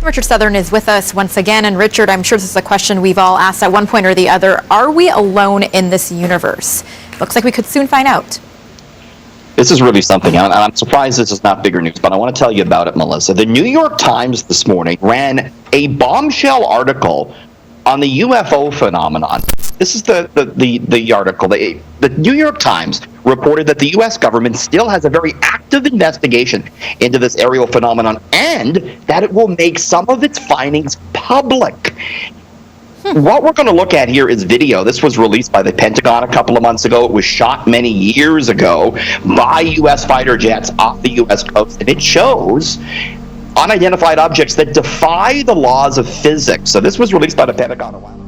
Richard Southern is with us once again. And Richard, I'm sure this is a question we've all asked at one point or the other. Are we alone in this universe? Looks like we could soon find out. This is really something, and I'm surprised this is not bigger news, but I want to tell you about it, Melissa. The New York Times this morning ran a bombshell article on the UFO phenomenon. This is the article. The New York Times reported that the U.S. government still has a very active investigation into this aerial phenomenon and that it will make some of its findings public. What we're going to look at here is video. This was released by the Pentagon a couple of months ago. It was shot many years ago by U.S. fighter jets off the U.S. coast, and it shows unidentified objects that defy the laws of physics. So this was released by the Pentagon a while ago.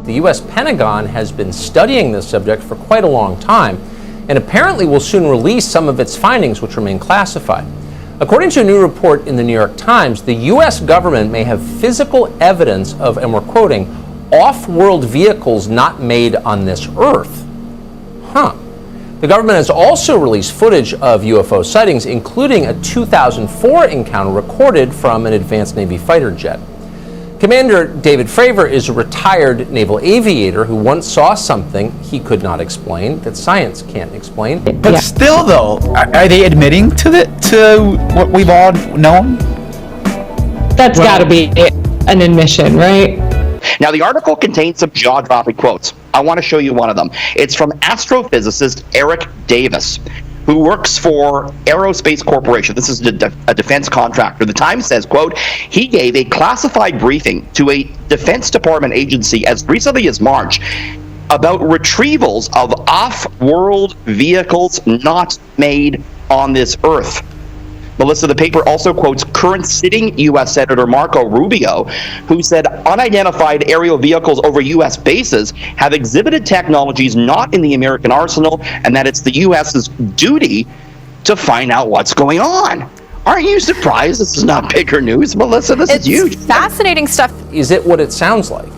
The U.S. Pentagon has been studying this subject for quite a long time, and apparently will soon release some of its findings, which remain classified. According to a new report in the New York Times, the U.S. government may have physical evidence of, and we're quoting, off-world vehicles not made on this Earth. The government has also released footage of UFO sightings, including a 2004 encounter recorded from an advanced Navy fighter jet. Commander David Fravor is a retired naval aviator who once saw something he could not explain, that science can't explain. But still, though, are they admitting to what we've all known? That's got to be an admission, right? Now, the article contains some jaw-dropping quotes. I want to show you one of them. It's from astrophysicist Eric Davis, who works for Aerospace Corporation. This is a defense contractor. The Times says, quote, he gave a classified briefing to a Defense Department agency as recently as March about retrievals of off-world vehicles not made on this Earth. Melissa, the paper also quotes current sitting U.S. Senator Marco Rubio, who said unidentified aerial vehicles over U.S. bases have exhibited technologies not in the American arsenal, and that it's the U.S.'s duty to find out what's going on. Aren't you surprised this is not bigger news, Melissa? This is huge. Fascinating stuff. Is it what it sounds like?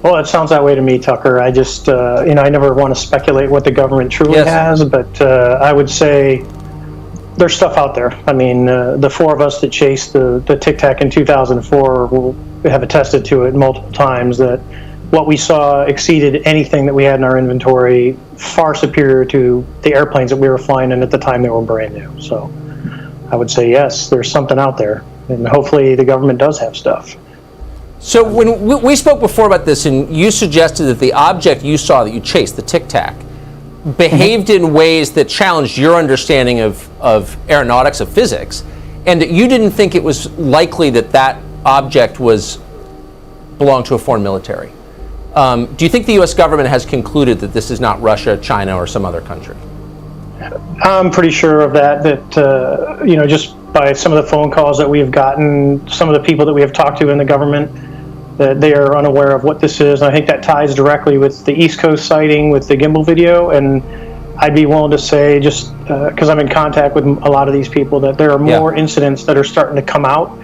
Well, it sounds that way to me, Tucker. I just, I never want to speculate what the government truly has, but I would say there's stuff out there. I mean, the four of us that chased the Tic Tac in 2004 have attested to it multiple times that what we saw exceeded anything that we had in our inventory, far superior to the airplanes that we were flying in at the time they were brand new. So I would say, yes, there's something out there, and hopefully the government does have stuff. So when we spoke before about this, and you suggested that the object you saw that you chased, the Tic Tac, behaved in ways that challenged your understanding of aeronautics, of physics, and that you didn't think it was likely that that object belonged to a foreign military. Do you think the U.S. government has concluded that this is not Russia, China, or some other country? I'm pretty sure of that, just by some of the phone calls that we have gotten, some of the people that we have talked to in the government, that they are unaware of what this is. And I think that ties directly with the East Coast sighting with the gimbal video. And I'd be willing to say, just because I'm in contact with a lot of these people, that there are more incidents that are starting to come out,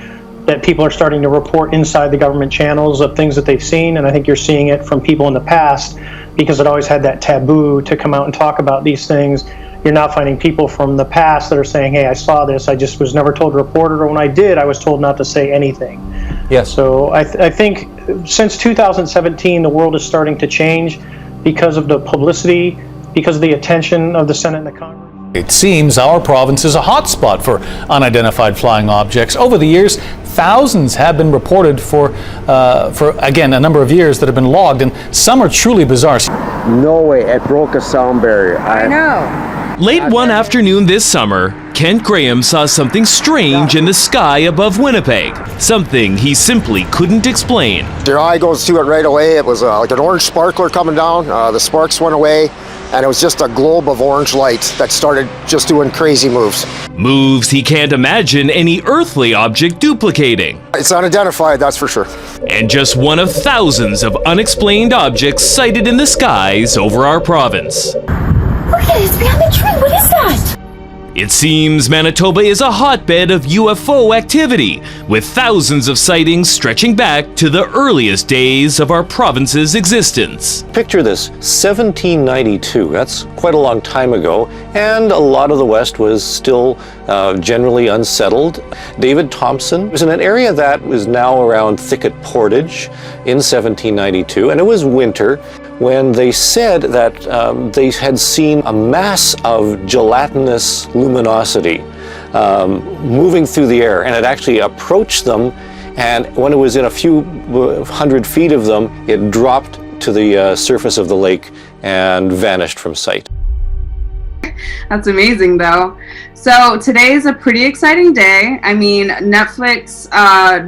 that people are starting to report inside the government channels of things that they've seen. And I think you're seeing it from people in the past, because it always had that taboo to come out and talk about these things. You're now finding people from the past that are saying, hey, I saw this, I just was never told to report it, or when I did, I was told not to say anything. Yes. So I think since 2017, the world is starting to change because of the publicity, because of the attention of the Senate and the Congress. It seems our province is a hotspot for unidentified flying objects. Over the years, thousands have been reported for again, a number of years that have been logged, and some are truly bizarre. No way, it broke a sound barrier. I know. Late one afternoon this summer, Kent Graham saw something strange in the sky above Winnipeg. Something he simply couldn't explain. Your eye goes to it right away. It was like an orange sparkler coming down. The sparks went away, and it was just a globe of orange light that started just doing crazy moves. Moves he can't imagine any earthly object duplicating. It's unidentified, that's for sure. And just one of thousands of unexplained objects sighted in the skies over our province. Look at it, it's behind the tree. What is that? It seems Manitoba is a hotbed of UFO activity, with thousands of sightings stretching back to the earliest days of our province's existence. Picture this, 1792, that's quite a long time ago, and a lot of the West was still generally unsettled. David Thompson was in an area that was now around Thicket Portage in 1792, and it was winter, when they said that they had seen a mass of gelatinous luminosity moving through the air, and it actually approached them, and when it was in a few hundred feet of them, it dropped to the surface of the lake and vanished from sight. That's amazing, though. So today is a pretty exciting day. I mean, Netflix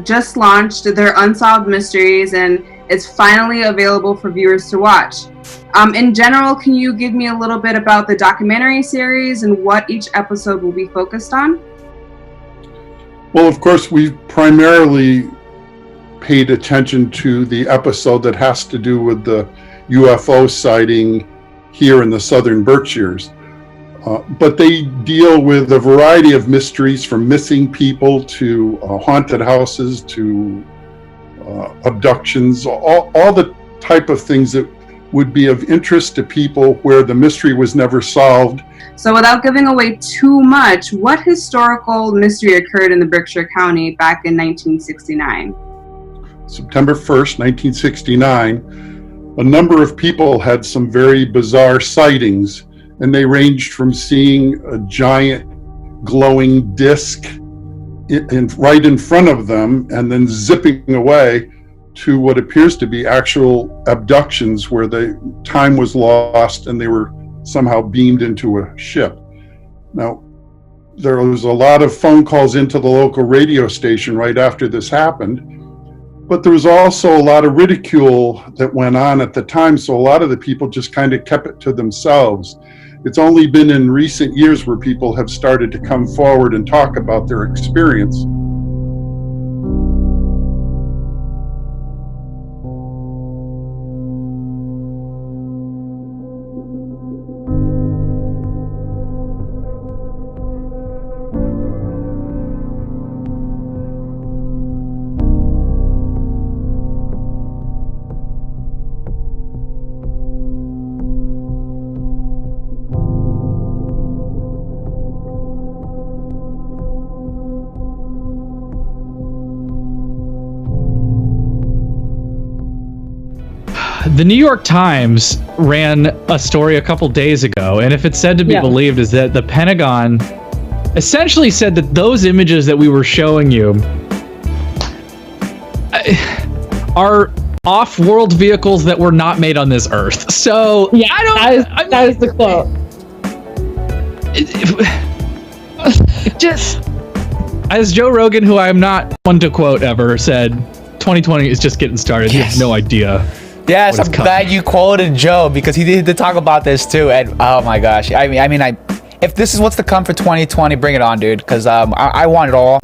just launched their Unsolved Mysteries, and it's finally available for viewers to watch. In general, can you give me a little bit about the documentary series and what each episode will be focused on? Well, of course, we've primarily paid attention to the episode that has to do with the UFO sighting here in the southern Berkshires. But they deal with a variety of mysteries, from missing people to haunted houses to abductions, all the type of things that would be of interest to people where the mystery was never solved. So without giving away too much, what historical mystery occurred in the Berkshire County back in 1969? September 1st, 1969, a number of people had some very bizarre sightings, and they ranged from seeing a giant glowing disc right in front of them and then zipping away, to what appears to be actual abductions where the time was lost and they were somehow beamed into a ship. Now, there was a lot of phone calls into the local radio station right after this happened, but there was also a lot of ridicule that went on at the time, so a lot of the people just kind of kept it to themselves. It's only been in recent years where people have started to come forward and talk about their experience. The New York Times ran a story a couple days ago, and if it's said to be believed, is that the Pentagon essentially said that those images that we were showing you are off-world vehicles that were not made on this Earth. So yeah, that is the quote. Just as Joe Rogan, who I'm not one to quote ever, said, 2020 is just getting started. He has no idea. Yes, I'm glad you quoted Joe, because he did talk about this too. And oh my gosh, I mean, if this is what's to come for 2020, bring it on, dude. Because I want it all.